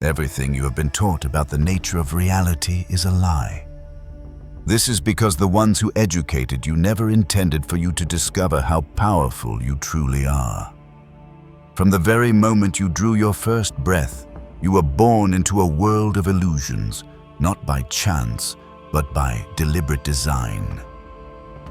Everything you have been taught about the nature of reality is a lie. This is because the ones who educated you never intended for you to discover how powerful you truly are. From the very moment you drew your first breath, you were born into a world of illusions, not by chance, but by deliberate design.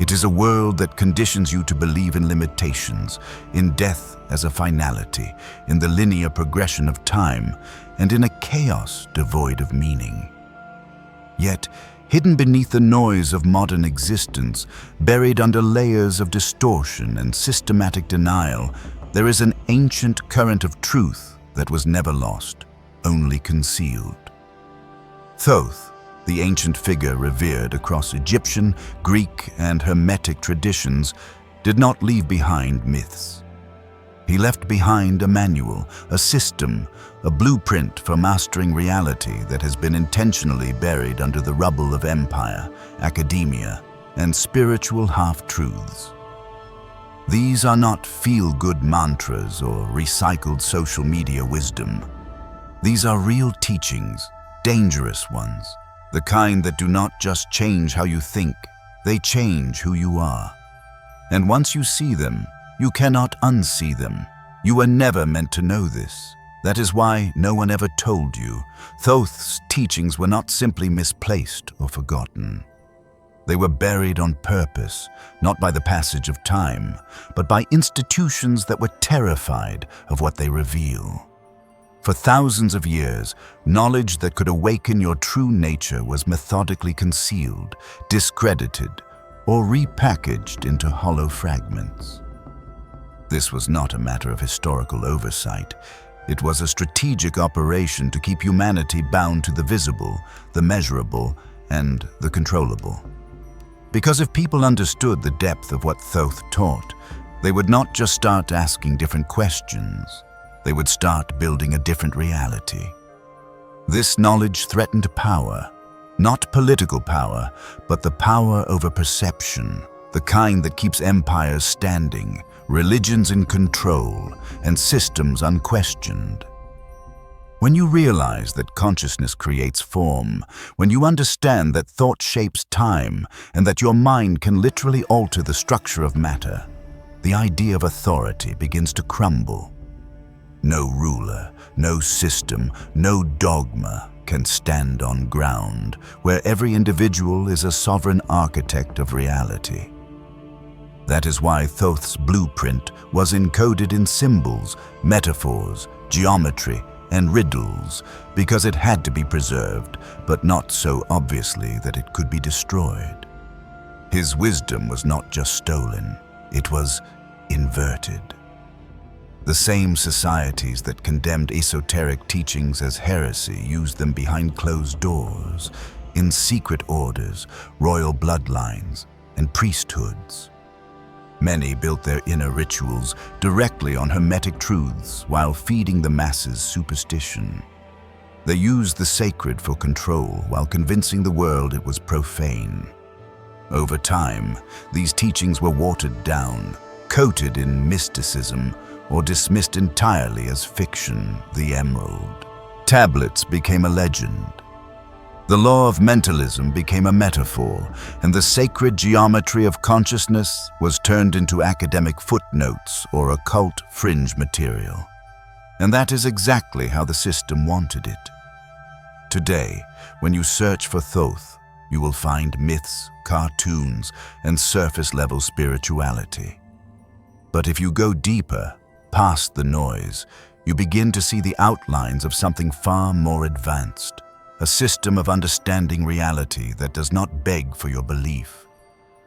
It is a world that conditions you to believe in limitations, in death as a finality, in the linear progression of time, and in a chaos devoid of meaning. Yet, hidden beneath the noise of modern existence, buried under layers of distortion and systematic denial, there is an ancient current of truth that was never lost, only concealed. Thoth, the ancient figure revered across Egyptian, Greek, and Hermetic traditions, did not leave behind myths. He left behind a manual, a system, a blueprint for mastering reality that has been intentionally buried under the rubble of empire, academia, and spiritual half-truths. These are not feel-good mantras or recycled social media wisdom. These are real teachings, dangerous ones, the kind that do not just change how you think, they change who you are. And once you see them, you cannot unsee them. You were never meant to know this. That is why no one ever told you. Thoth's teachings were not simply misplaced or forgotten. They were buried on purpose, not by the passage of time, but by institutions that were terrified of what they reveal. For thousands of years, knowledge that could awaken your true nature was methodically concealed, discredited, or repackaged into hollow fragments. This was not a matter of historical oversight. It was a strategic operation to keep humanity bound to the visible, the measurable, and the controllable. Because if people understood the depth of what Thoth taught, they would not just start asking different questions, they would start building a different reality. This knowledge threatened power, not political power, but the power over perception, the kind that keeps empires standing, religions in control, and systems unquestioned. When you realize that consciousness creates form, when you understand that thought shapes time, and that your mind can literally alter the structure of matter, the idea of authority begins to crumble. No ruler, no system, no dogma can stand on ground where every individual is a sovereign architect of reality. That is why Thoth's blueprint was encoded in symbols, metaphors, geometry, and riddles, because it had to be preserved, but not so obviously that it could be destroyed. His wisdom was not just stolen, it was inverted. The same societies that condemned esoteric teachings as heresy used them behind closed doors, in secret orders, royal bloodlines, and priesthoods. Many built their inner rituals directly on Hermetic truths while feeding the masses superstition. They used the sacred for control while convincing the world it was profane. Over time, these teachings were watered down, coated in mysticism, or dismissed entirely as fiction, the emerald. Tablets became a legend. The law of mentalism became a metaphor, and the sacred geometry of consciousness was turned into academic footnotes or occult fringe material. And that is exactly how the system wanted it. Today, when you search for Thoth, you will find myths, cartoons, and surface-level spirituality. But if you go deeper, past the noise, you begin to see the outlines of something far more advanced. A system of understanding reality that does not beg for your belief.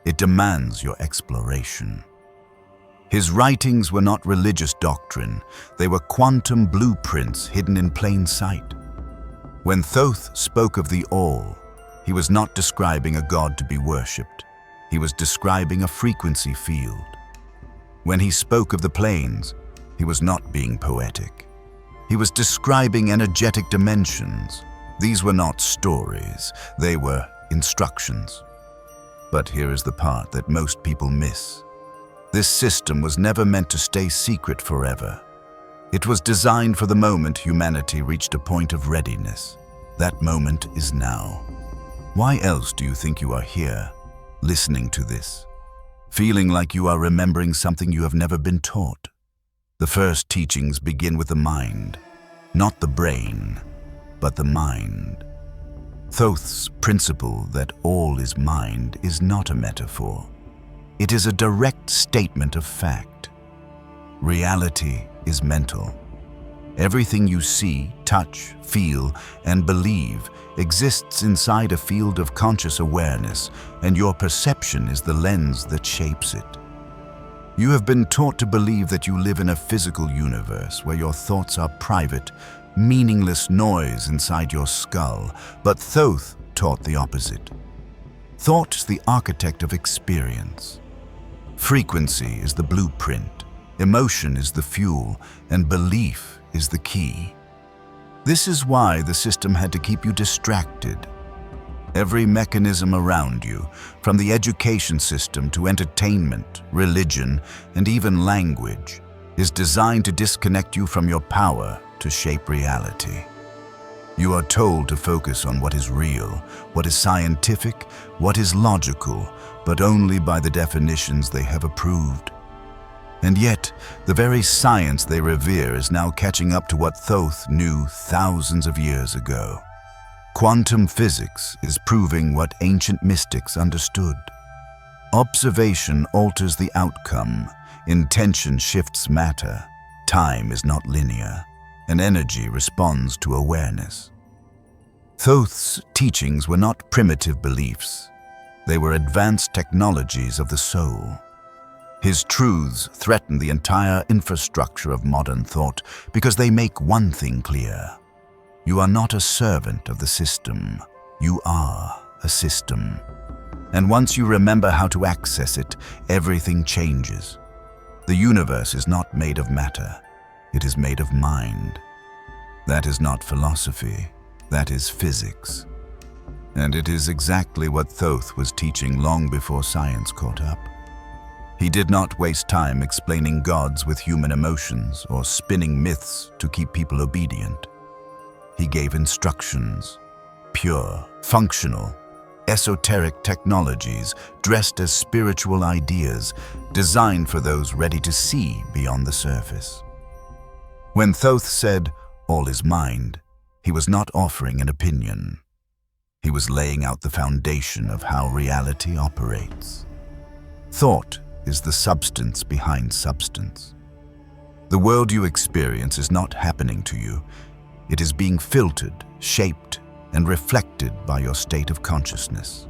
It demands your exploration. His writings were not religious doctrine, they were quantum blueprints hidden in plain sight. When Thoth spoke of the All, he was not describing a god to be worshipped. He was describing a frequency field. When he spoke of the planes, he was not being poetic. He was describing energetic dimensions. These were not stories, they were instructions. But here is the part that most people miss. This system was never meant to stay secret forever. It was designed for the moment humanity reached a point of readiness. That moment is now. Why else do you think you are here, listening to this? Feeling like you are remembering something you have never been taught? The first teachings begin with the mind, not the brain, but the mind. Thoth's principle that all is mind is not a metaphor. It is a direct statement of fact. Reality is mental. Everything you see, touch, feel, and believe exists inside a field of conscious awareness, and your perception is the lens that shapes it. You have been taught to believe that you live in a physical universe where your thoughts are private, meaningless noise inside your skull, but Thoth taught the opposite. Thought is the architect of experience. Frequency is the blueprint, emotion is the fuel, and belief is the key. This is why the system had to keep you distracted. Every mechanism around you, from the education system to entertainment, religion, and even language, is designed to disconnect you from your power to shape reality. You are told to focus on what is real, what is scientific, what is logical, but only by the definitions they have approved. And yet, the very science they revere is now catching up to what Thoth knew thousands of years ago. Quantum physics is proving what ancient mystics understood. Observation alters the outcome, intention shifts matter, time is not linear, and energy responds to awareness. Thoth's teachings were not primitive beliefs. They were advanced technologies of the soul. His truths threaten the entire infrastructure of modern thought because they make one thing clear. You are not a servant of the system. You are a system. And once you remember how to access it, everything changes. The universe is not made of matter. It is made of mind. That is not philosophy. That is physics. And it is exactly what Thoth was teaching long before science caught up. He did not waste time explaining gods with human emotions or spinning myths to keep people obedient. He gave instructions, pure, functional, esoteric technologies dressed as spiritual ideas designed for those ready to see beyond the surface. When Thoth said, "All is mind," he was not offering an opinion. He was laying out the foundation of how reality operates. Thought is the substance behind substance. The world you experience is not happening to you. It is being filtered, shaped, and reflected by your state of consciousness.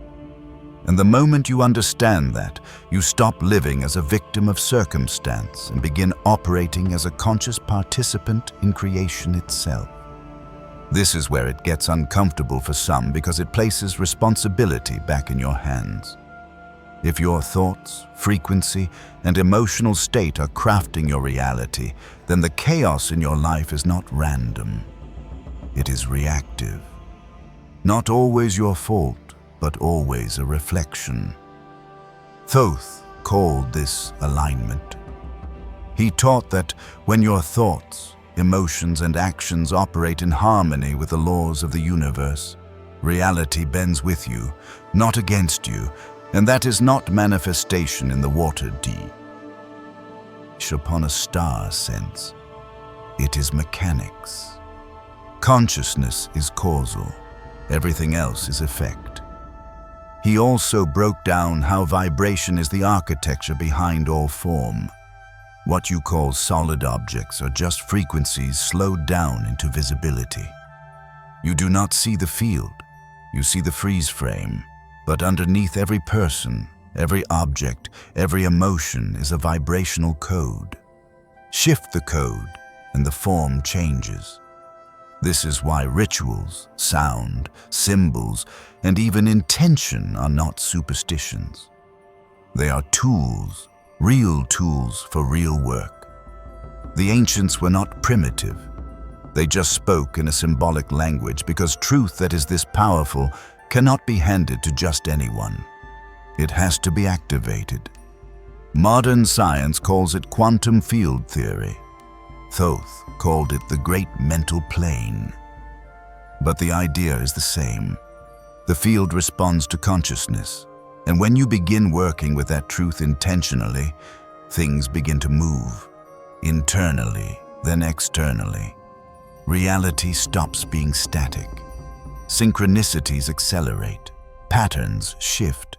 And the moment you understand that, you stop living as a victim of circumstance and begin operating as a conscious participant in creation itself. This is where it gets uncomfortable for some because it places responsibility back in your hands. If your thoughts, frequency, and emotional state are crafting your reality, then the chaos in your life is not random. It is reactive. Not always your fault, but always a reflection. Thoth called this alignment. He taught that when your thoughts, emotions, and actions operate in harmony with the laws of the universe, reality bends with you, not against you, and that is not manifestation in the water deep. Upon a star sense, it is mechanics. Consciousness is causal, everything else is effect. He also broke down how vibration is the architecture behind all form. What you call solid objects are just frequencies slowed down into visibility. You do not see the field, you see the freeze frame. But underneath every person, every object, every emotion is a vibrational code. Shift the code, and the form changes. This is why rituals, sound, symbols, and even intention are not superstitions. They are tools, real tools for real work. The ancients were not primitive. They just spoke in a symbolic language because truth that is this powerful cannot be handed to just anyone. It has to be activated. Modern science calls it quantum field theory. Thoth called it the Great Mental Plane. But the idea is the same. The field responds to consciousness, and when you begin working with that truth intentionally, things begin to move, internally, then externally. Reality stops being static. Synchronicities accelerate, patterns shift.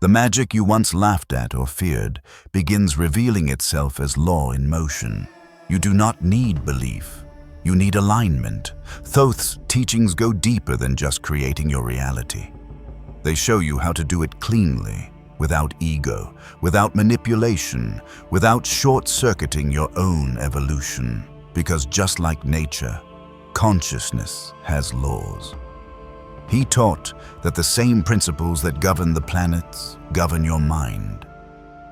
The magic you once laughed at or feared begins revealing itself as law in motion. You do not need belief. You need alignment. Thoth's teachings go deeper than just creating your reality. They show you how to do it cleanly, without ego, without manipulation, without short-circuiting your own evolution. Because just like nature, consciousness has laws. He taught that the same principles that govern the planets govern your mind.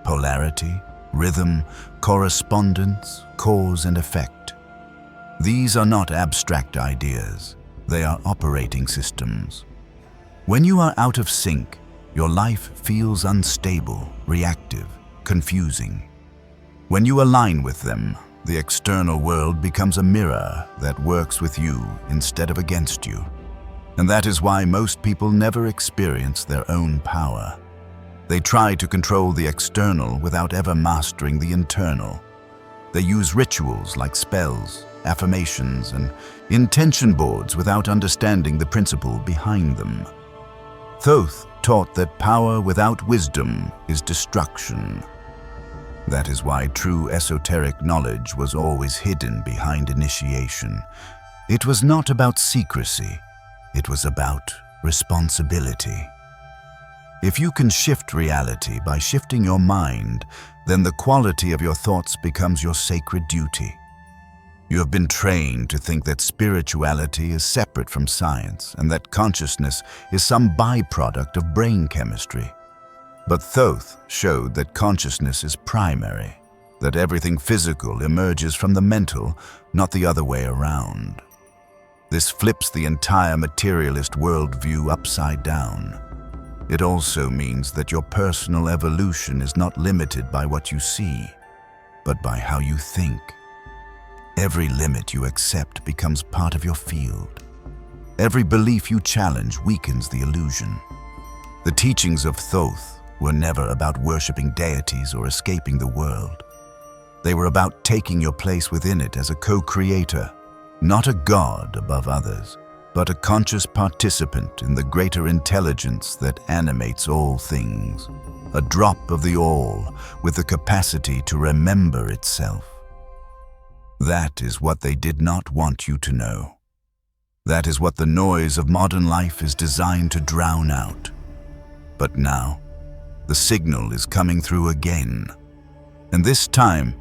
Polarity, rhythm, correspondence, cause and effect. These are not abstract ideas. They are operating systems. When you are out of sync, your life feels unstable, reactive, confusing. When you align with them, the external world becomes a mirror that works with you instead of against you. And that is why most people never experience their own power. They try to control the external without ever mastering the internal. They use rituals like spells, affirmations, and intention boards without understanding the principle behind them. Thoth taught that power without wisdom is destruction. That is why true esoteric knowledge was always hidden behind initiation. It was not about secrecy. It was about responsibility. If you can shift reality by shifting your mind, then the quality of your thoughts becomes your sacred duty. You have been trained to think that spirituality is separate from science and that consciousness is some byproduct of brain chemistry. But Thoth showed that consciousness is primary, that everything physical emerges from the mental, not the other way around. This flips the entire materialist worldview upside down. It also means that your personal evolution is not limited by what you see, but by how you think. Every limit you accept becomes part of your field. Every belief you challenge weakens the illusion. The teachings of Thoth were never about worshipping deities or escaping the world. They were about taking your place within it as a co-creator, not a god above others, but a conscious participant in the greater intelligence that animates all things, a drop of the all with the capacity to remember itself. That is what they did not want you to know. That is what the noise of modern life is designed to drown out. But now, the signal is coming through again, and this time,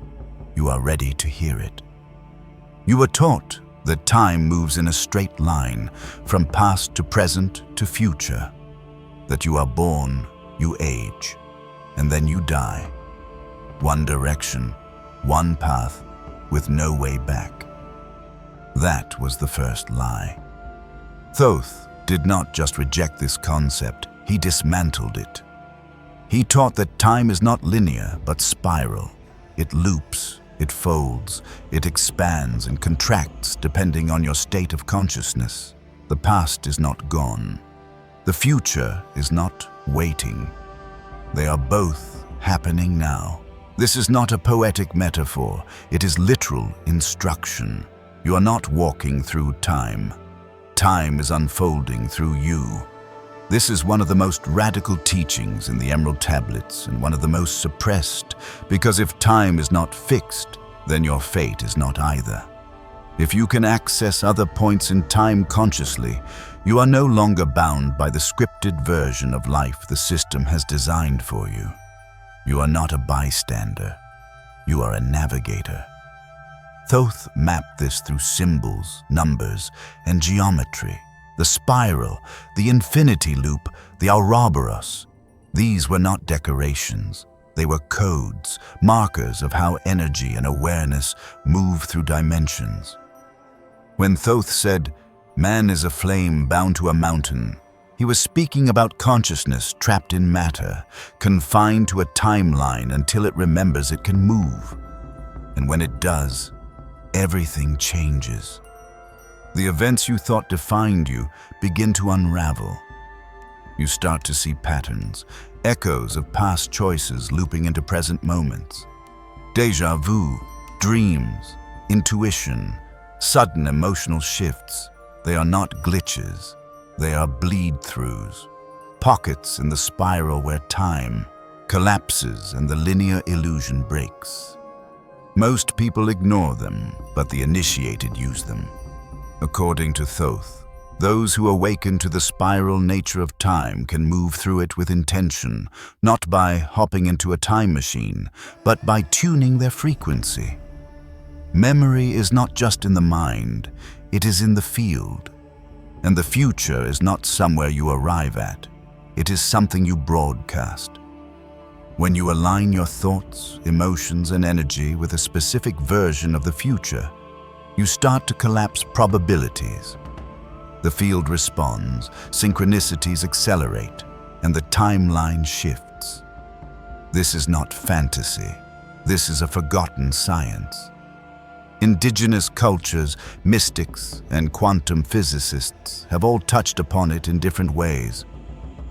you are ready to hear it. You were taught that time moves in a straight line, from past to present to future. That you are born, you age, and then you die. One direction, one path, with no way back. That was the first lie. Thoth did not just reject this concept, he dismantled it. He taught that time is not linear, but spiral. It loops, it folds, it expands and contracts depending on your state of consciousness. The past is not gone. The future is not waiting. They are both happening now. This is not a poetic metaphor. It is literal instruction. You are not walking through time. Time is unfolding through you. This is one of the most radical teachings in the Emerald Tablets and one of the most suppressed, because if time is not fixed, then your fate is not either. If you can access other points in time consciously, you are no longer bound by the scripted version of life the system has designed for you. You are not a bystander. You are a navigator. Thoth mapped this through symbols, numbers, and geometry. The spiral, the infinity loop, the Ouroboros. These were not decorations. They were codes, markers of how energy and awareness move through dimensions. When Thoth said, "Man is a flame bound to a mountain," he was speaking about consciousness trapped in matter, confined to a timeline until it remembers it can move. And when it does, everything changes. The events you thought defined you begin to unravel. You start to see patterns, echoes of past choices looping into present moments. Déjà vu, dreams, intuition, sudden emotional shifts. They are not glitches, they are bleed-throughs. Pockets in the spiral where time collapses and the linear illusion breaks. Most people ignore them, but the initiated use them. According to Thoth, those who awaken to the spiral nature of time can move through it with intention, not by hopping into a time machine, but by tuning their frequency. Memory is not just in the mind, it is in the field. And the future is not somewhere you arrive at, it is something you broadcast. When you align your thoughts, emotions, and energy with a specific version of the future, you start to collapse probabilities. The field responds, synchronicities accelerate, and the timeline shifts. This is not fantasy. This is a forgotten science. Indigenous cultures, mystics, and quantum physicists have all touched upon it in different ways.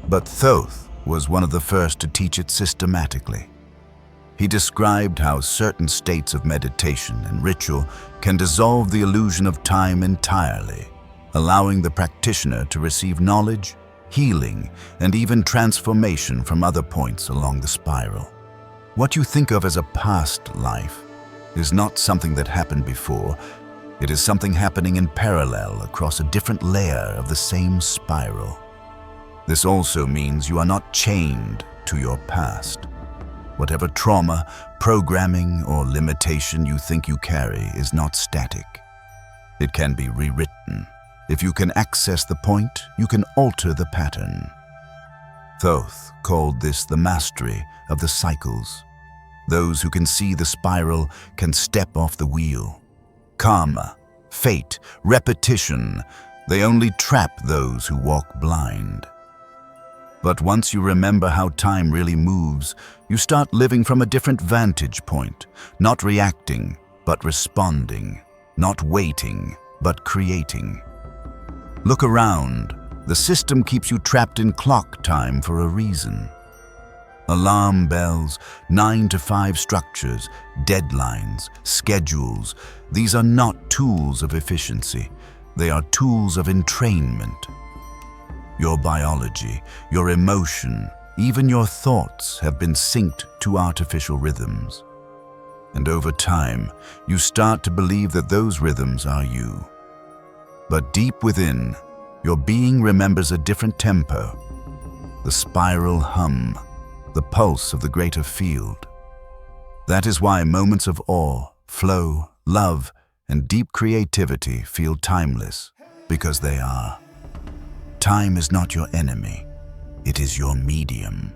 But Thoth was one of the first to teach it systematically. He described how certain states of meditation and ritual can dissolve the illusion of time entirely, allowing the practitioner to receive knowledge, healing, and even transformation from other points along the spiral. What you think of as a past life is not something that happened before. It is something happening in parallel across a different layer of the same spiral. This also means you are not chained to your past. Whatever trauma, programming, or limitation you think you carry is not static. It can be rewritten. If you can access the point, you can alter the pattern. Thoth called this the mastery of the cycles. Those who can see the spiral can step off the wheel. Karma, fate, repetition, they only trap those who walk blind. But once you remember how time really moves, you start living from a different vantage point, not reacting, but responding, not waiting, but creating. Look around. The system keeps you trapped in clock time for a reason. Alarm bells, 9 to 5 structures, deadlines, schedules, these are not tools of efficiency. They are tools of entrainment. Your biology, your emotion, even your thoughts have been synced to artificial rhythms. And over time, you start to believe that those rhythms are you. But deep within, your being remembers a different tempo, the spiral hum, the pulse of the greater field. That is why moments of awe, flow, love, and deep creativity feel timeless, because they are. Time is not your enemy, it is your medium.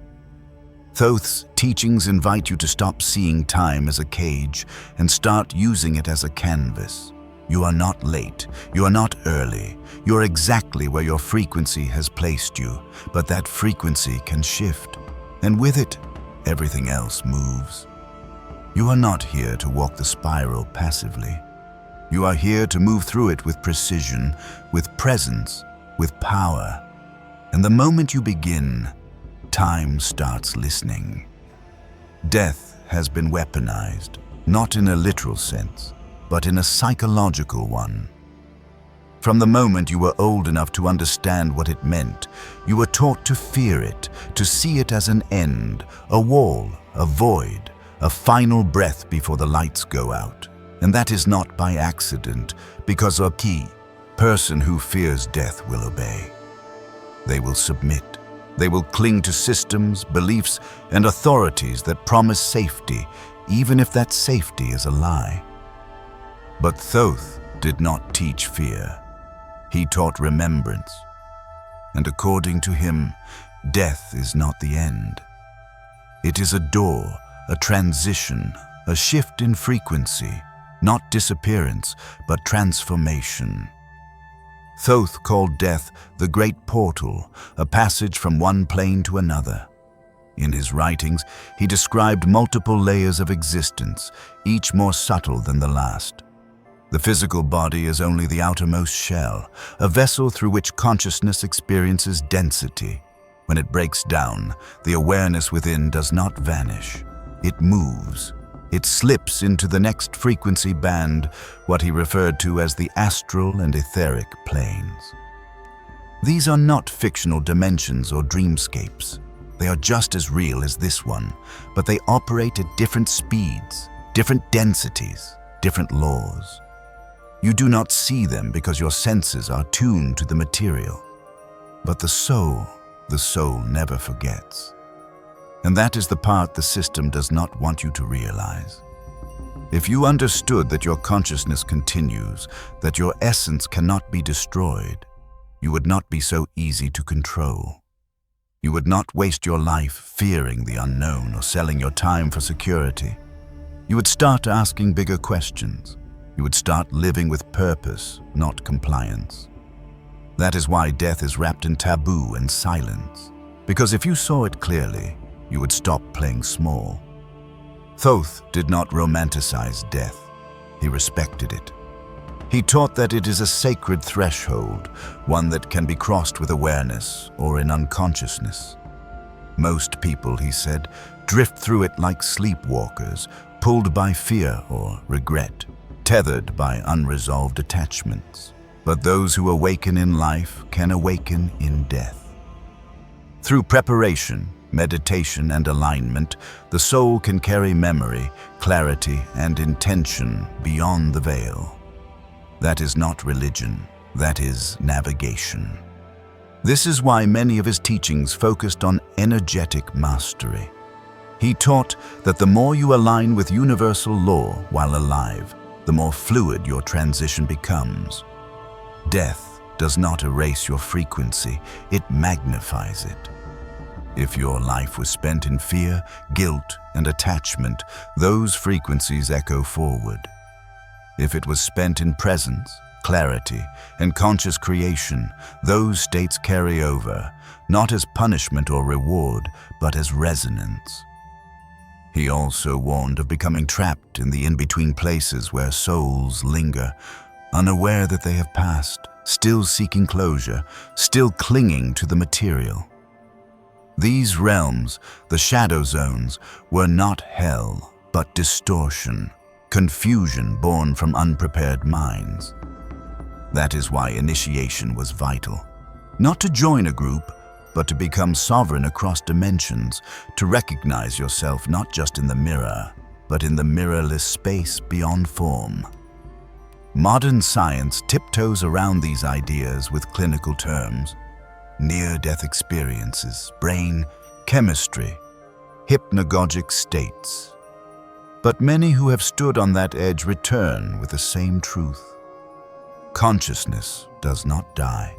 Thoth's teachings invite you to stop seeing time as a cage and start using it as a canvas. You are not late, you are not early, you are exactly where your frequency has placed you, but that frequency can shift, and with it, everything else moves. You are not here to walk the spiral passively. You are here to move through it with precision, with presence, with power. And the moment you begin, time starts listening. Death has been weaponized, not in a literal sense, but in a psychological one. From the moment you were old enough to understand what it meant, you were taught to fear it, to see it as an end, a wall, a void, a final breath before the lights go out. And that is not by accident, because a key person who fears death will obey. They will submit. They will cling to systems, beliefs, and authorities that promise safety, even if that safety is a lie. But Thoth did not teach fear. He taught remembrance. And according to him, death is not the end. It is a door, a transition, a shift in frequency, not disappearance, but transformation. Thoth called death the great portal, a passage from one plane to another. In his writings, he described multiple layers of existence, each more subtle than the last. The physical body is only the outermost shell, a vessel through which consciousness experiences density. When it breaks down, the awareness within does not vanish. It moves. It slips into the next frequency band, what he referred to as the astral and etheric planes. These are not fictional dimensions or dreamscapes. They are just as real as this one, but they operate at different speeds, different densities, different laws. You do not see them because your senses are tuned to the material. But the soul never forgets. And that is the part the system does not want you to realize. If you understood that your consciousness continues, that your essence cannot be destroyed, you would not be so easy to control. You would not waste your life fearing the unknown or selling your time for security. You would start asking bigger questions. You would start living with purpose, not compliance. That is why death is wrapped in taboo and silence. Because if you saw it clearly, you would stop playing small. Thoth did not romanticize death. He respected it. He taught that it is a sacred threshold, one that can be crossed with awareness or in unconsciousness. Most people, he said, drift through it like sleepwalkers, pulled by fear or regret, tethered by unresolved attachments. But those who awaken in life can awaken in death. Through preparation, meditation, and alignment, the soul can carry memory, clarity, and intention beyond the veil. That is not religion, that is navigation. This is why many of his teachings focused on energetic mastery. He taught that the more you align with universal law while alive, the more fluid your transition becomes. Death does not erase your frequency, it magnifies it. If your life was spent in fear, guilt, and attachment, those frequencies echo forward. If it was spent in presence, clarity, and conscious creation, those states carry over, not as punishment or reward, but as resonance. He also warned of becoming trapped in the in-between places where souls linger, unaware that they have passed, still seeking closure, still clinging to the material. These realms, the shadow zones, were not hell, but distortion, confusion born from unprepared minds. That is why initiation was vital. Not to join a group, but to become sovereign across dimensions, to recognize yourself not just in the mirror, but in the mirrorless space beyond form. Modern science tiptoes around these ideas with clinical terms: near-death experiences, brain, chemistry, hypnagogic states. But many who have stood on that edge return with the same truth. Consciousness does not die.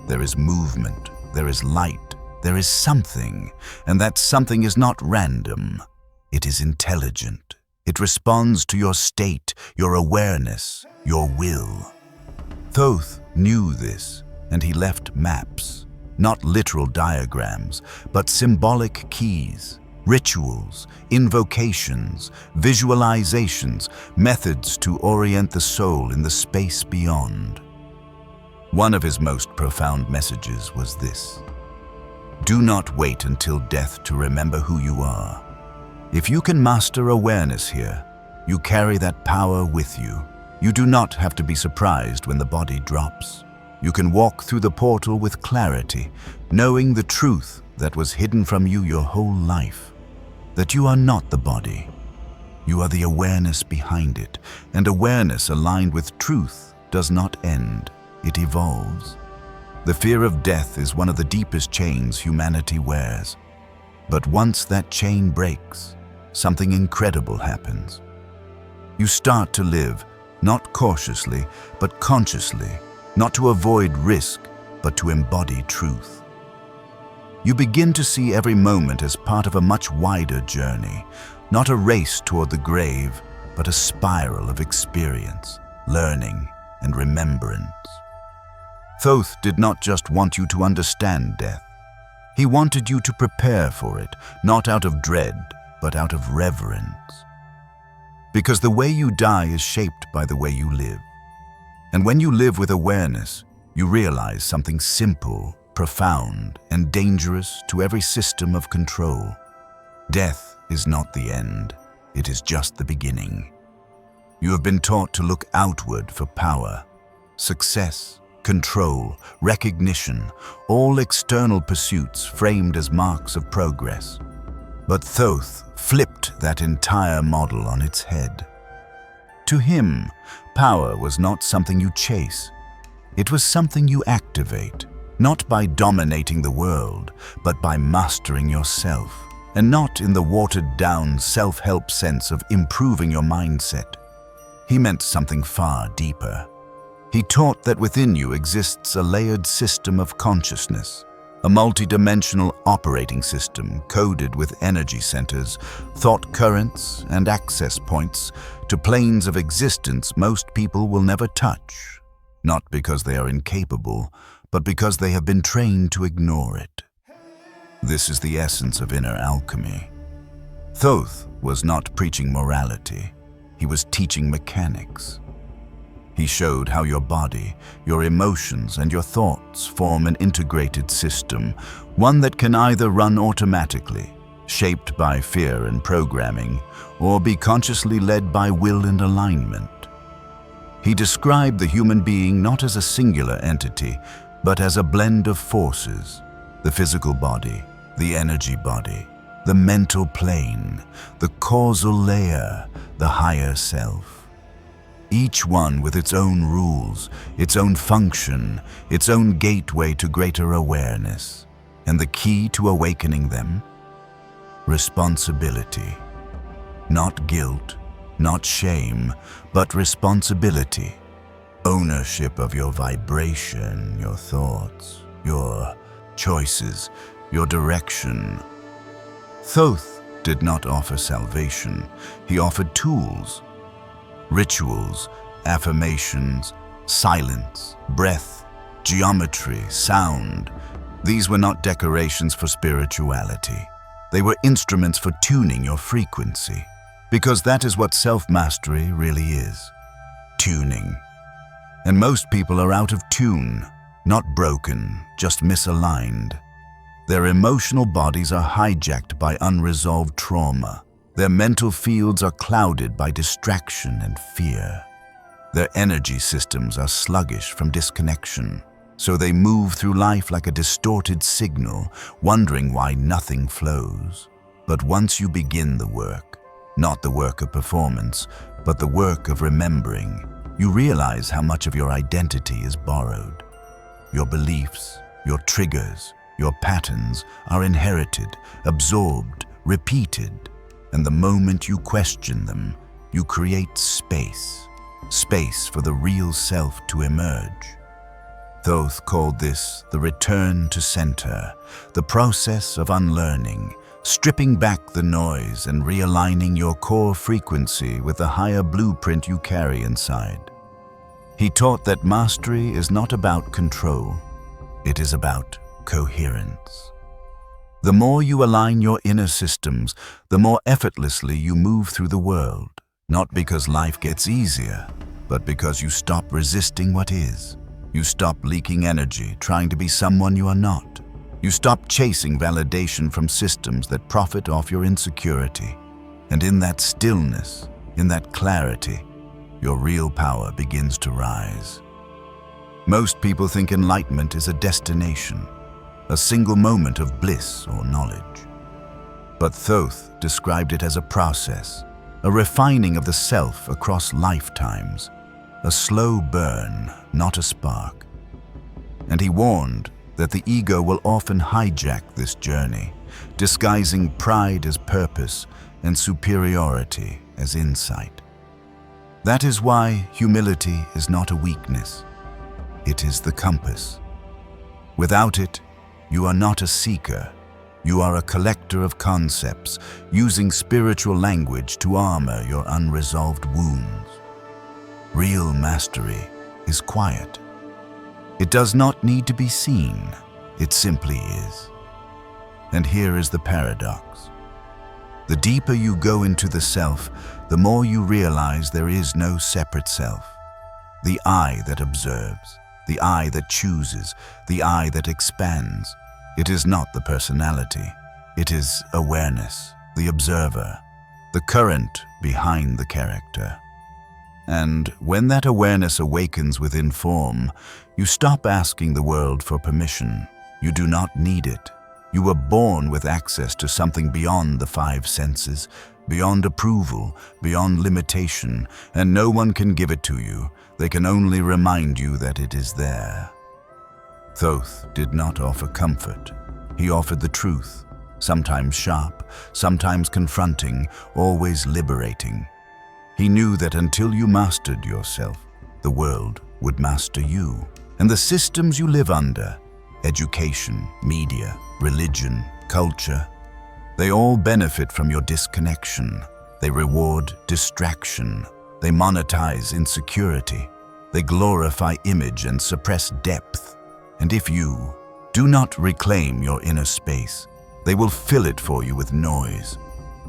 There is movement, there is light, there is something, and that something is not random. It is intelligent. It responds to your state, your awareness, your will. Thoth knew this, and he left maps, not literal diagrams, but symbolic keys, rituals, invocations, visualizations, methods to orient the soul in the space beyond. One of his most profound messages was this: do not wait until death to remember who you are. If you can master awareness here, you carry that power with you. You do not have to be surprised when the body drops. You can walk through the portal with clarity, knowing the truth that was hidden from you your whole life. That you are not the body. You are the awareness behind it, and awareness aligned with truth does not end, it evolves. The fear of death is one of the deepest chains humanity wears. But once that chain breaks, something incredible happens. You start to live, not cautiously, but consciously, not to avoid risk, but to embody truth. You begin to see every moment as part of a much wider journey, not a race toward the grave, but a spiral of experience, learning, and remembrance. Thoth did not just want you to understand death. He wanted you to prepare for it, not out of dread, but out of reverence. Because the way you die is shaped by the way you live. And when you live with awareness, you realize something simple, profound, and dangerous to every system of control. Death is not the end, it is just the beginning. You have been taught to look outward for power, success, control, recognition, all external pursuits framed as marks of progress. But Thoth flipped that entire model on its head. To him, power was not something you chase. It was something you activate, not by dominating the world, but by mastering yourself, and not in the watered-down self-help sense of improving your mindset. He meant something far deeper. He taught that within you exists a layered system of consciousness, a multidimensional operating system coded with energy centers, thought currents, and access points to planes of existence most people will never touch, not because they are incapable, but because they have been trained to ignore it. This is the essence of inner alchemy. Thoth was not preaching morality, he was teaching mechanics. He showed how your body, your emotions, and your thoughts form an integrated system, one that can either run automatically, shaped by fear and programming, or be consciously led by will and alignment. He described the human being not as a singular entity, but as a blend of forces: the physical body, the energy body, the mental plane, the causal layer, the higher self. Each one with its own rules, its own function, its own gateway to greater awareness. And the key to awakening them? Responsibility. Not guilt, not shame, but responsibility. Ownership of your vibration, your thoughts, your choices, your direction. Thoth did not offer salvation. He offered tools. Rituals, affirmations, silence, breath, geometry, sound. These were not decorations for spirituality. They were instruments for tuning your frequency, because that is what self-mastery really is: tuning. And most people are out of tune, not broken, just misaligned. Their emotional bodies are hijacked by unresolved trauma. Their mental fields are clouded by distraction and fear. Their energy systems are sluggish from disconnection, so they move through life like a distorted signal, wondering why nothing flows. But once you begin the work, not the work of performance, but the work of remembering, you realize how much of your identity is borrowed. Your beliefs, your triggers, your patterns are inherited, absorbed, repeated. And the moment you question them, you create space for the real self to emerge. Thoth called this the return to center, the process of unlearning, stripping back the noise and realigning your core frequency with the higher blueprint you carry inside. He taught that mastery is not about control, it is about coherence. The more you align your inner systems, the more effortlessly you move through the world, not because life gets easier, but because you stop resisting what is. You stop leaking energy, trying to be someone you are not. You stop chasing validation from systems that profit off your insecurity. And in that stillness, in that clarity, your real power begins to rise. Most people think enlightenment is a destination, a single moment of bliss or knowledge. But Thoth described it as a process, a refining of the self across lifetimes, a slow burn, not a spark. And he warned that the ego will often hijack this journey, disguising pride as purpose and superiority as insight. That is why humility is not a weakness. It is the compass. Without it, you are not a seeker. You are a collector of concepts, using spiritual language to armor your unresolved wounds. Real mastery is quiet. It does not need to be seen. It simply is. And here is the paradox. The deeper you go into the self, the more you realize there is no separate self. The I that observes, the I that chooses, the I that expands. It is not the personality. It is awareness, the observer, the current behind the character. And when that awareness awakens within form, you stop asking the world for permission. You do not need it. You were born with access to something beyond the five senses, beyond approval, beyond limitation, and no one can give it to you. They can only remind you that it is there. Thoth did not offer comfort. He offered the truth, sometimes sharp, sometimes confronting, always liberating. He knew that until you mastered yourself, the world would master you. And the systems you live under, education, media, religion, culture, they all benefit from your disconnection. They reward distraction. They monetize insecurity. They glorify image and suppress depth. And if you do not reclaim your inner space, they will fill it for you with noise,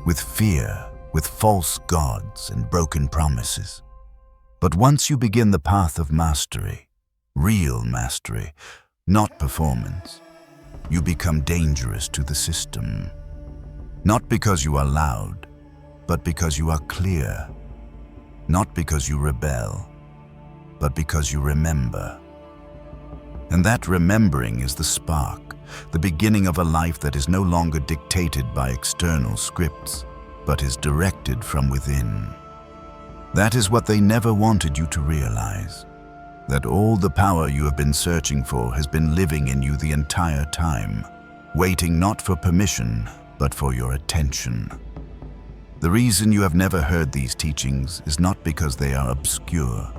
with fear, with false gods and broken promises. But once you begin the path of mastery, real mastery, not performance, you become dangerous to the system. Not because you are loud, but because you are clear. Not because you rebel, but because you remember. And that remembering is the spark, the beginning of a life that is no longer dictated by external scripts, but is directed from within. That is what they never wanted you to realize, that all the power you have been searching for has been living in you the entire time, waiting not for permission, but for your attention. The reason you have never heard these teachings is not because they are obscure.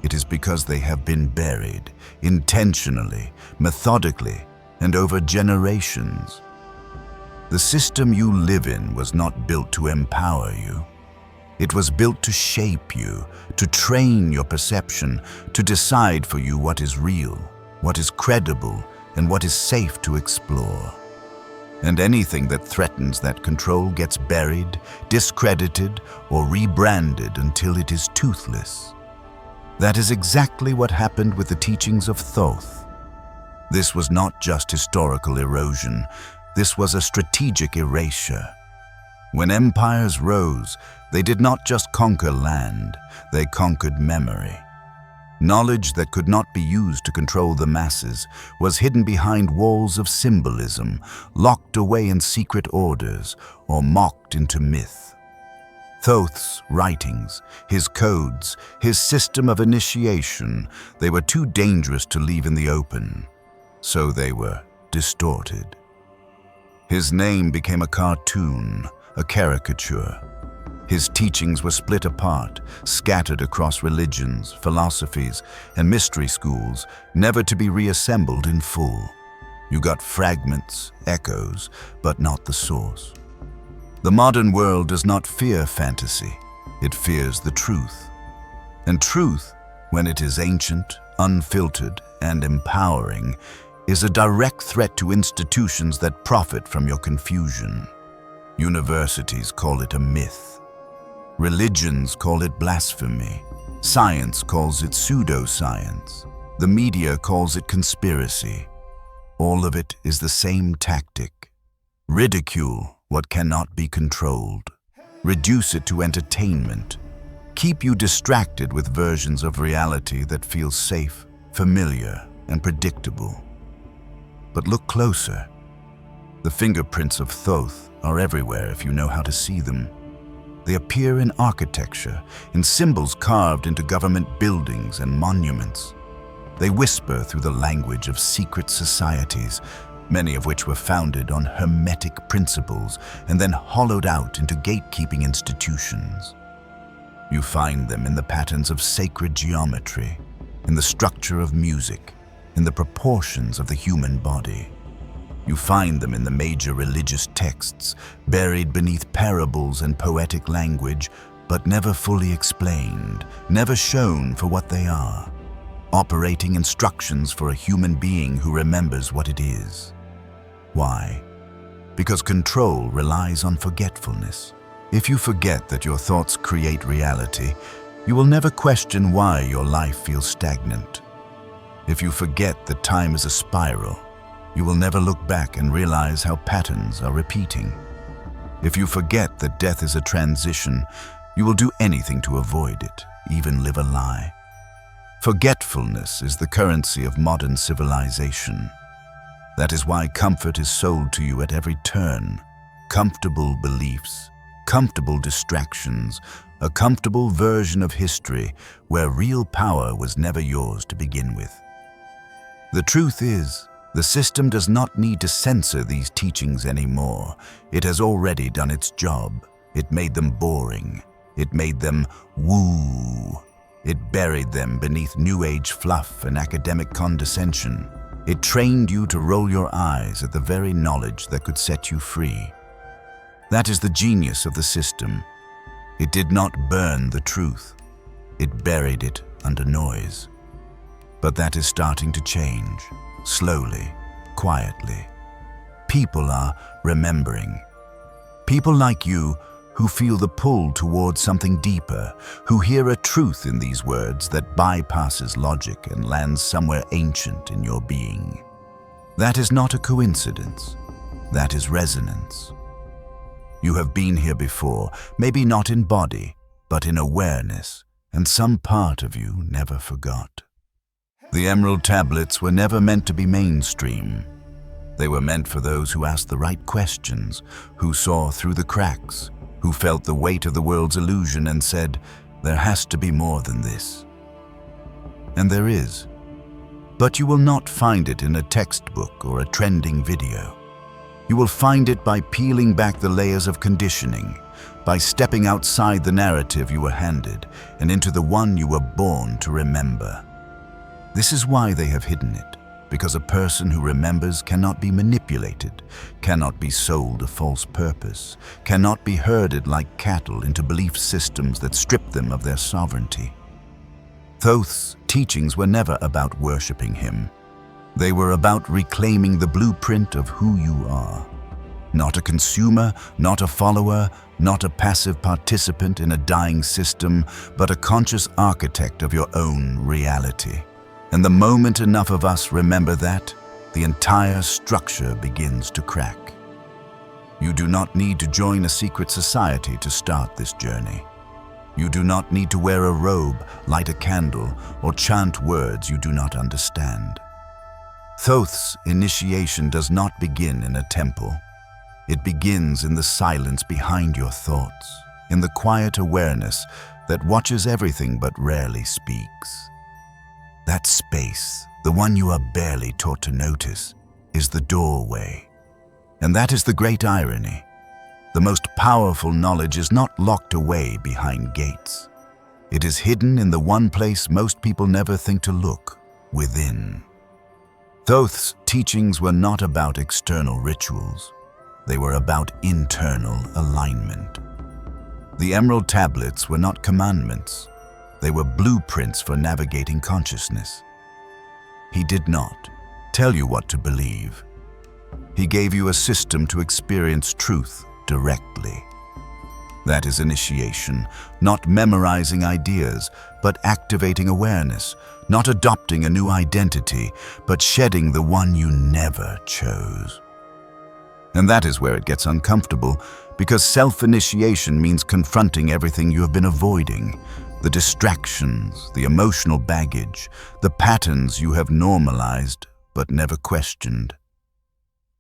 It is because they have been buried, intentionally, methodically, and over generations. The system you live in was not built to empower you. It was built to shape you, to train your perception, to decide for you what is real, what is credible, and what is safe to explore. And anything that threatens that control gets buried, discredited, or rebranded until it is toothless. That is exactly what happened with the teachings of Thoth. This was not just historical erosion. This was a strategic erasure. When empires rose, they did not just conquer land, they conquered memory. Knowledge that could not be used to control the masses was hidden behind walls of symbolism, locked away in secret orders, or mocked into myth. Thoth's writings, his codes, his system of initiation, they were too dangerous to leave in the open, so they were distorted. His name became a cartoon, a caricature. His teachings were split apart, scattered across religions, philosophies, and mystery schools, never to be reassembled in full. You got fragments, echoes, but not the source. The modern world does not fear fantasy. It fears the truth. And truth, when it is ancient, unfiltered, and empowering, is a direct threat to institutions that profit from your confusion. Universities call it a myth. Religions call it blasphemy. Science calls it pseudoscience. The media calls it conspiracy. All of it is the same tactic. Ridicule what cannot be controlled. Reduce it to entertainment. Keep you distracted with versions of reality that feel safe, familiar, and predictable. But look closer. The fingerprints of Thoth are everywhere if you know how to see them. They appear in architecture, in symbols carved into government buildings and monuments. They whisper through the language of secret societies, many of which were founded on hermetic principles and then hollowed out into gatekeeping institutions. You find them in the patterns of sacred geometry, in the structure of music, in the proportions of the human body. You find them in the major religious texts, buried beneath parables and poetic language, but never fully explained, never shown for what they are. Operating instructions for a human being who remembers what it is. Why? Because control relies on forgetfulness. If you forget that your thoughts create reality, you will never question why your life feels stagnant. If you forget that time is a spiral, you will never look back and realize how patterns are repeating. If you forget that death is a transition, you will do anything to avoid it, even live a lie. Forgetfulness is the currency of modern civilization. That is why comfort is sold to you at every turn. Comfortable beliefs, comfortable distractions, a comfortable version of history where real power was never yours to begin with. The truth is, the system does not need to censor these teachings anymore. It has already done its job. It made them boring. It made them woo. It buried them beneath New Age fluff and academic condescension. It trained you to roll your eyes at the very knowledge that could set you free. That is the genius of the system. It did not burn the truth. It buried it under noise. But that is starting to change. Slowly, quietly. People are remembering. People like you who feel the pull towards something deeper, who hear a truth in these words that bypasses logic and lands somewhere ancient in your being. That is not a coincidence. That is resonance. You have been here before, maybe not in body, but in awareness, and some part of you never forgot. The Emerald Tablets were never meant to be mainstream. They were meant for those who asked the right questions, who saw through the cracks, who felt the weight of the world's illusion and said, there has to be more than this. And there is. But you will not find it in a textbook or a trending video. You will find it by peeling back the layers of conditioning, by stepping outside the narrative you were handed and into the one you were born to remember. This is why they have hidden it, because a person who remembers cannot be manipulated, cannot be sold a false purpose, cannot be herded like cattle into belief systems that strip them of their sovereignty. Thoth's teachings were never about worshipping him. They were about reclaiming the blueprint of who you are. Not a consumer, not a follower, not a passive participant in a dying system, but a conscious architect of your own reality. And the moment enough of us remember that, the entire structure begins to crack. You do not need to join a secret society to start this journey. You do not need to wear a robe, light a candle, or chant words you do not understand. Thoth's initiation does not begin in a temple. It begins in the silence behind your thoughts, in the quiet awareness that watches everything but rarely speaks. That space, the one you are barely taught to notice, is the doorway. And that is the great irony. The most powerful knowledge is not locked away behind gates. It is hidden in the one place most people never think to look, within. Thoth's teachings were not about external rituals. They were about internal alignment. The Emerald Tablets were not commandments. They were blueprints for navigating consciousness. He did not tell you what to believe. He gave you a system to experience truth directly. That is initiation, not memorizing ideas, but activating awareness, not adopting a new identity, but shedding the one you never chose. And that is where it gets uncomfortable, because self-initiation means confronting everything you have been avoiding, the distractions, the emotional baggage, the patterns you have normalized but never questioned.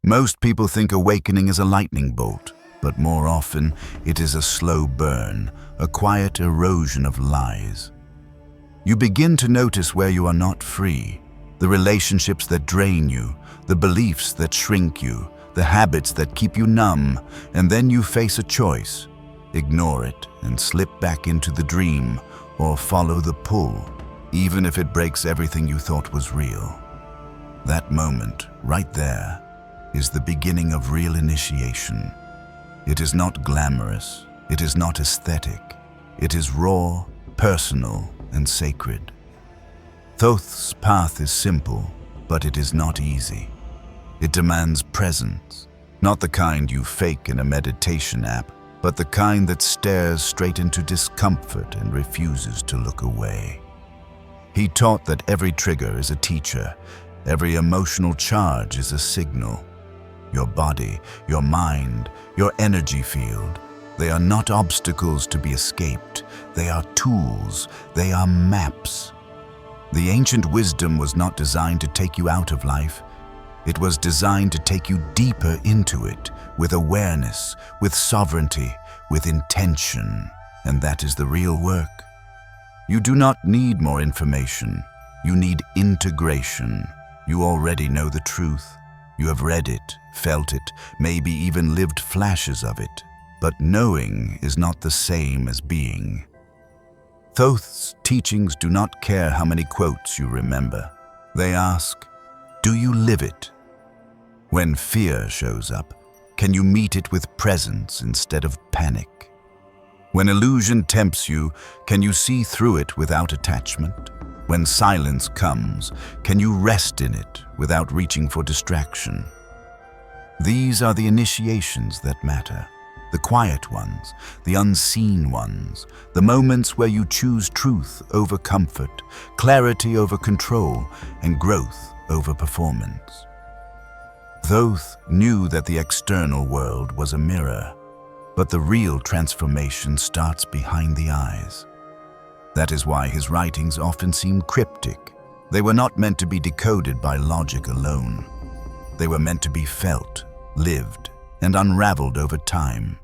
Most people think awakening is a lightning bolt, but more often it is a slow burn, a quiet erosion of lies. You begin to notice where you are not free, the relationships that drain you, the beliefs that shrink you, the habits that keep you numb, and then you face a choice. Ignore it and slip back into the dream, or follow the pull, even if it breaks everything you thought was real. That moment, right there, is the beginning of real initiation. It is not glamorous, it is not aesthetic. It is raw, personal, and sacred. Thoth's path is simple, but it is not easy. It demands presence, Not the kind you fake in a meditation app, but the kind that stares straight into discomfort and refuses to look away. He taught that every trigger is a teacher, every emotional charge is a signal. Your body, your mind, your energy field, they are not obstacles to be escaped. They are tools, they are maps. The ancient wisdom was not designed to take you out of life. It was designed to take you deeper into it, with awareness, with sovereignty, with intention. And that is the real work. You do not need more information. You need integration. You already know the truth. You have read it, felt it, maybe even lived flashes of it. But knowing is not the same as being. Thoth's teachings do not care how many quotes you remember. They ask, do you live it? When fear shows up, can you meet it with presence instead of panic? When illusion tempts you, can you see through it without attachment? When silence comes, can you rest in it without reaching for distraction? These are the initiations that matter. The quiet ones, the unseen ones, the moments where you choose truth over comfort, clarity over control, and growth over performance. Thoth knew that the external world was a mirror, but the real transformation starts behind the eyes. That is why his writings often seem cryptic. They were not meant to be decoded by logic alone. They were meant to be felt, lived, and unraveled over time.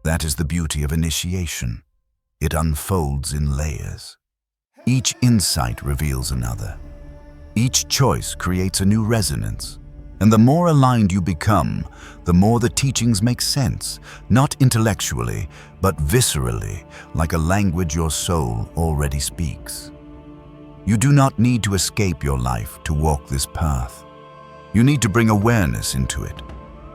That is the beauty of initiation. It unfolds in layers. Each insight reveals another. Each choice creates a new resonance. And the more aligned you become, the more the teachings make sense, not intellectually, but viscerally, like a language your soul already speaks. You do not need to escape your life to walk this path. You need to bring awareness into it,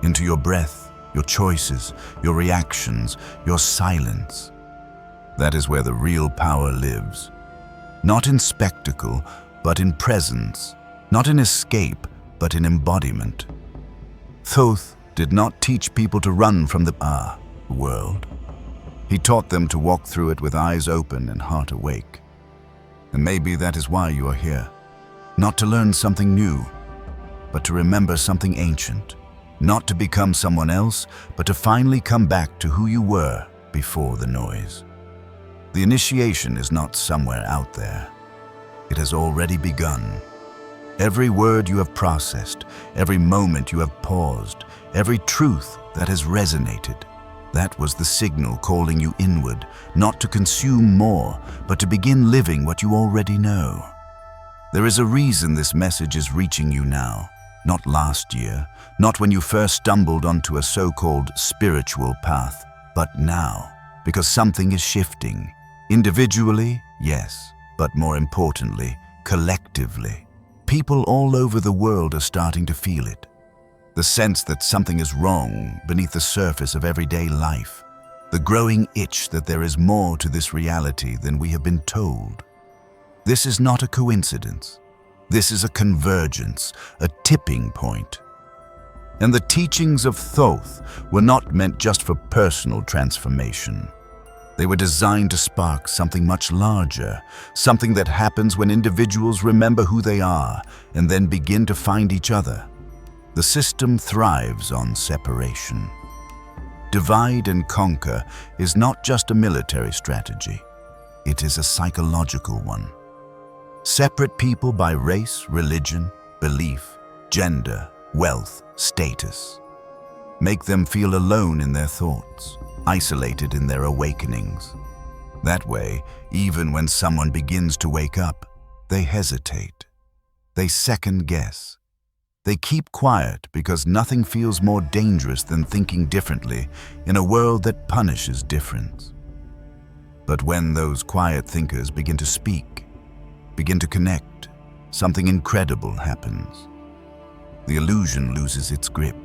into your breath, your choices, your reactions, your silence. That is where the real power lives. Not in spectacle, but in presence. Not in escape, but in embodiment. Thoth did not teach people to run from the world. He taught them to walk through it with eyes open and heart awake. And maybe that is why you are here. Not to learn something new, but to remember something ancient. Not to become someone else, but to finally come back to who you were before the noise. The initiation is not somewhere out there. It has already begun. Every word you have processed, every moment you have paused, every truth that has resonated, that was the signal calling you inward, not to consume more, but to begin living what you already know. There is a reason this message is reaching you now. Not last year, not when you first stumbled onto a so-called spiritual path, but now, because something is shifting. Individually, yes, but more importantly, collectively. People all over the world are starting to feel it. The sense that something is wrong beneath the surface of everyday life. The growing itch that there is more to this reality than we have been told. This is not a coincidence. This is a convergence, a tipping point. And the teachings of Thoth were not meant just for personal transformation. They were designed to spark something much larger, something that happens when individuals remember who they are and then begin to find each other. The system thrives on separation. Divide and conquer is not just a military strategy. It is a psychological one. Separate people by race, religion, belief, gender, wealth, status. Make them feel alone in their thoughts, isolated in their awakenings. That way, even when someone begins to wake up, they hesitate. They second guess. They keep quiet because nothing feels more dangerous than thinking differently in a world that punishes difference. But when those quiet thinkers begin to speak, begin to connect, something incredible happens. The illusion loses its grip.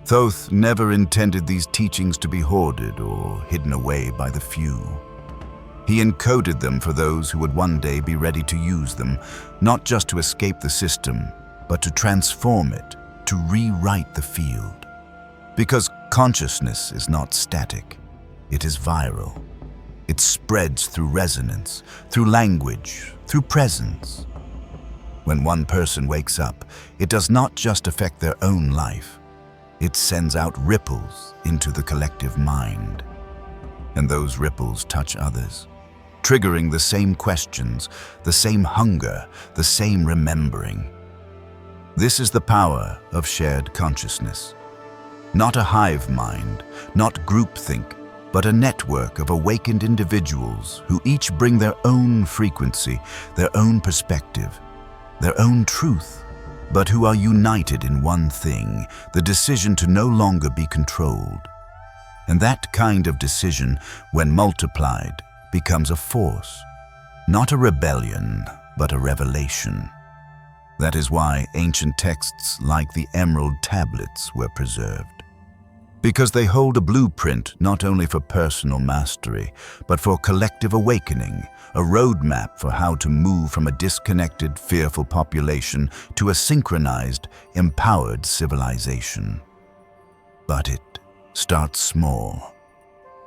Thoth never intended these teachings to be hoarded or hidden away by the few. He encoded them for those who would one day be ready to use them, not just to escape the system, but to transform it, to rewrite the field. Because consciousness is not static, it is viral. It spreads through resonance, through language, through presence. When one person wakes up, it does not just affect their own life. It sends out ripples into the collective mind. And those ripples touch others, triggering the same questions, the same hunger, the same remembering. This is the power of shared consciousness. Not a hive mind, not groupthink, but a network of awakened individuals who each bring their own frequency, their own perspective, their own truth, but who are united in one thing, the decision to no longer be controlled. And that kind of decision, when multiplied, becomes a force, not a rebellion, but a revelation. That is why ancient texts like the Emerald Tablets were preserved. Because they hold a blueprint not only for personal mastery, but for collective awakening, a roadmap for how to move from a disconnected, fearful population to a synchronized, empowered civilization. But it starts small.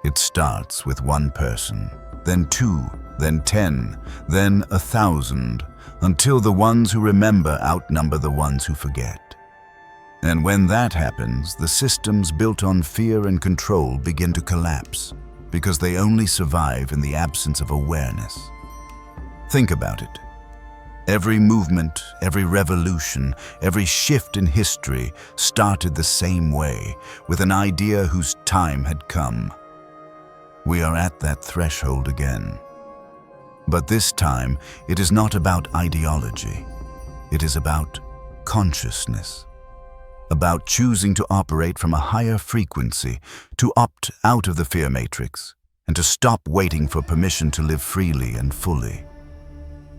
It starts with one person, then 2, then 10, then 1,000, until the ones who remember outnumber the ones who forget. And when that happens, the systems built on fear and control begin to collapse, because they only survive in the absence of awareness. Think about it. Every movement, every revolution, every shift in history started the same way, with an idea whose time had come. We are at that threshold again. But this time, it is not about ideology. It is about consciousness. About choosing to operate from a higher frequency, to opt out of the fear matrix, and to stop waiting for permission to live freely and fully.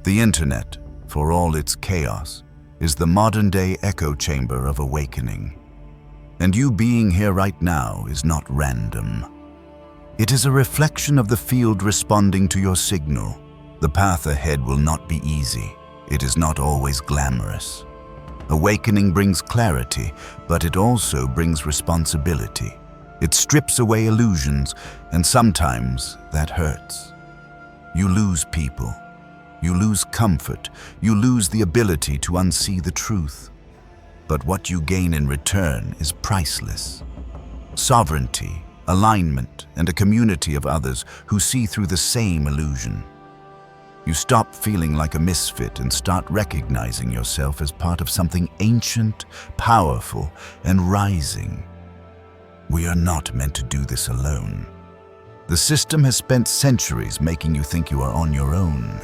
The internet, for all its chaos, is the modern-day echo chamber of awakening. And you being here right now is not random. It is a reflection of the field responding to your signal. The path ahead will not be easy. It is not always glamorous. Awakening brings clarity, but it also brings responsibility. It strips away illusions, and sometimes that hurts. You lose people. You lose comfort. You lose the ability to unsee the truth. But what you gain in return is priceless. Sovereignty, alignment, and a community of others who see through the same illusion. You stop feeling like a misfit and start recognizing yourself as part of something ancient, powerful, and rising. We are not meant to do this alone. The system has spent centuries making you think you are on your own.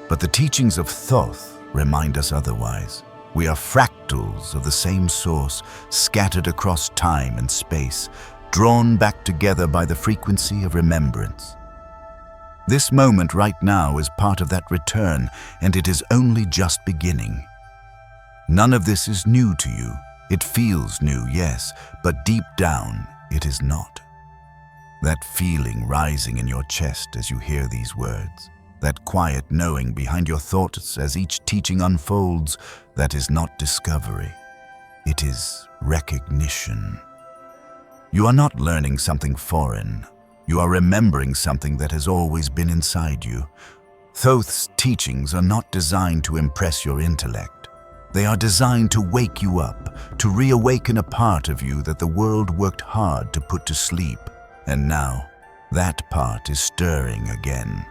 But the teachings of Thoth remind us otherwise. We are fractals of the same source, scattered across time and space, drawn back together by the frequency of remembrance. This moment right now is part of that return, and it is only just beginning. None of this is new to you. It feels new, yes, but deep down, it is not. That feeling rising in your chest as you hear these words, that quiet knowing behind your thoughts as each teaching unfolds, that is not discovery. It is recognition. You are not learning something foreign. You are remembering something that has always been inside you. Thoth's teachings are not designed to impress your intellect. They are designed to wake you up, to reawaken a part of you that the world worked hard to put to sleep. And now, that part is stirring again.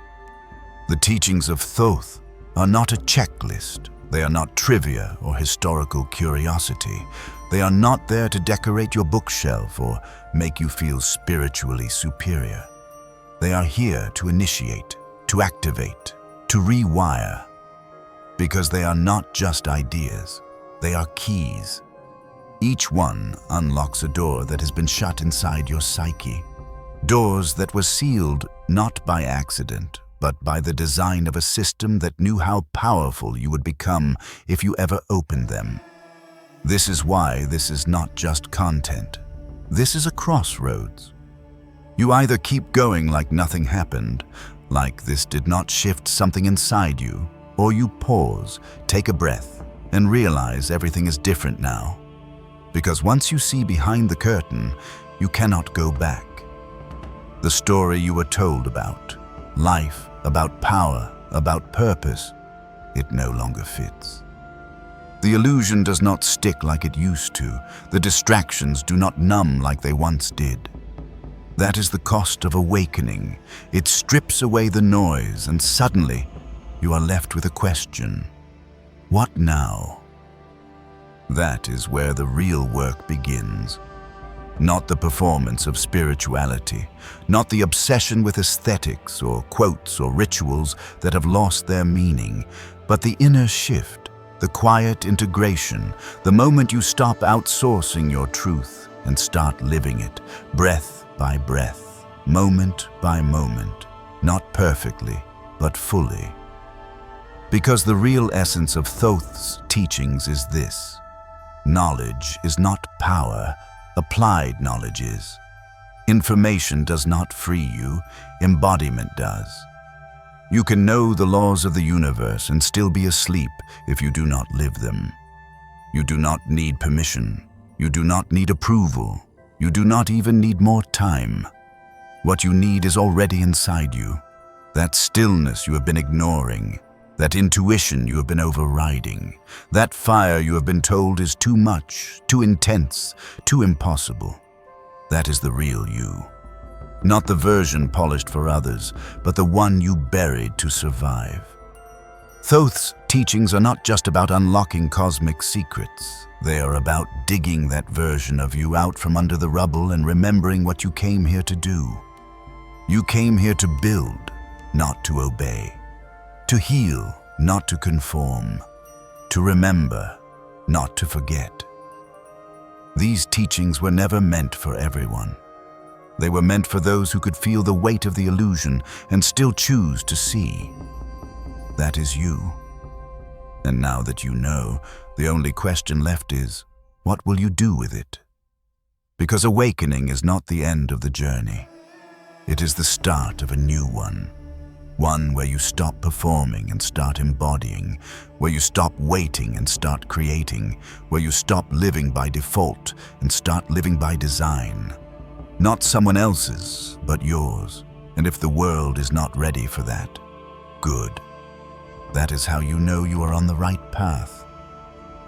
The teachings of Thoth are not a checklist. They are not trivia or historical curiosity. They are not there to decorate your bookshelf or make you feel spiritually superior. They are here to initiate, to activate, to rewire. Because they are not just ideas, they are keys. Each one unlocks a door that has been shut inside your psyche. Doors that were sealed not by accident, but by the design of a system that knew how powerful you would become if you ever opened them. This is why this is not just content. This is a crossroads. You either keep going like nothing happened, like this did not shift something inside you, or you pause, take a breath, and realize everything is different now. Because once you see behind the curtain, you cannot go back. The story you were told about life, about power, about purpose, it no longer fits. The illusion does not stick like it used to. The distractions do not numb like they once did. That is the cost of awakening. It strips away the noise, and suddenly you are left with a question. What now? That is where the real work begins. Not the performance of spirituality, not the obsession with aesthetics or quotes or rituals that have lost their meaning, but the inner shift, the quiet integration, the moment you stop outsourcing your truth and start living it, breath by breath, moment by moment, not perfectly, but fully. Because the real essence of Thoth's teachings is this: knowledge is not power, applied knowledge is. Information does not free you, embodiment does. You can know the laws of the universe and still be asleep if you do not live them. You do not need permission. You do not need approval. You do not even need more time. What you need is already inside you. That stillness you have been ignoring, that intuition you have been overriding, that fire you have been told is too much, too intense, too impossible. That is the real you. Not the version polished for others, but the one you buried to survive. Thoth's teachings are not just about unlocking cosmic secrets. They are about digging that version of you out from under the rubble and remembering what you came here to do. You came here to build, not to obey. To heal, not to conform. To remember, not to forget. These teachings were never meant for everyone. They were meant for those who could feel the weight of the illusion and still choose to see. That is you. And now that you know, the only question left is, what will you do with it? Because awakening is not the end of the journey. It is the start of a new one. One where you stop performing and start embodying, where you stop waiting and start creating, where you stop living by default and start living by design. Not someone else's, but yours. And if the world is not ready for that, good. That is how you know you are on the right path.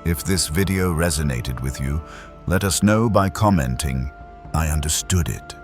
If this video resonated with you, let us know by commenting, "I understood it."